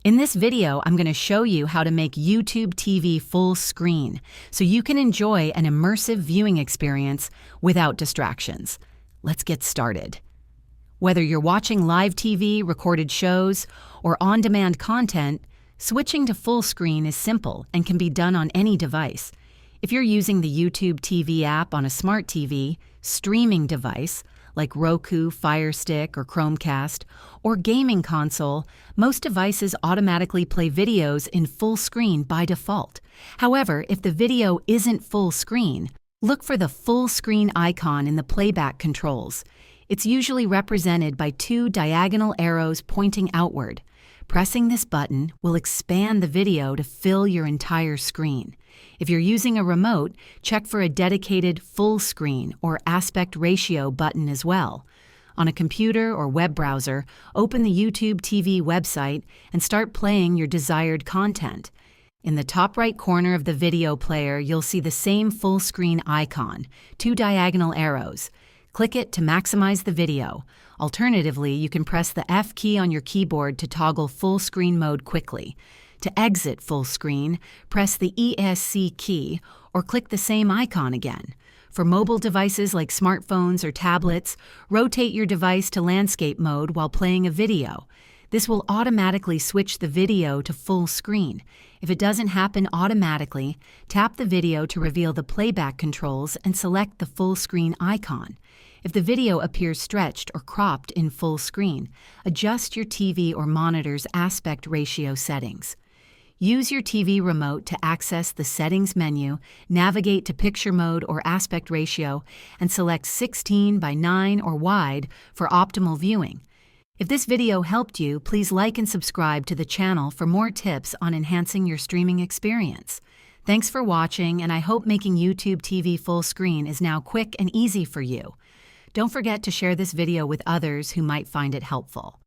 In this video, I'm going to show you how to make YouTube TV full screen so you can enjoy an immersive viewing experience without distractions. Let's get started. Whether you're watching live TV, recorded shows, or on-demand content, switching to full screen is simple and can be done on any device. If you're using the YouTube TV app on a smart TV, streaming device, like Roku, Fire Stick, or Chromecast, or gaming console, most devices automatically play videos in full screen by default. However, if the video isn't full screen, look for the full screen icon in the playback controls. It's usually represented by two diagonal arrows pointing outward. Pressing this button will expand the video to fill your entire screen. If you're using a remote, check for a dedicated full screen or aspect ratio button as well. On a computer or web browser, open the YouTube TV website and start playing your desired content. In the top right corner of the video player, you'll see the same full screen icon, two diagonal arrows. Click it to maximize the video. Alternatively, you can press the F key on your keyboard to toggle full screen mode quickly. To exit full screen, press the ESC key or click the same icon again. For mobile devices like smartphones or tablets, rotate your device to landscape mode while playing a video. This will automatically switch the video to full screen. If it doesn't happen automatically, tap the video to reveal the playback controls and select the full screen icon. If the video appears stretched or cropped in full screen, adjust your TV or monitor's aspect ratio settings. Use your TV remote to access the settings menu, navigate to picture mode or aspect ratio, and select 16 by 9 or wide for optimal viewing. If this video helped you, please like and subscribe to the channel for more tips on enhancing your streaming experience. Thanks for watching, and I hope making YouTube TV full screen is now quick and easy for you. Don't forget to share this video with others who might find it helpful.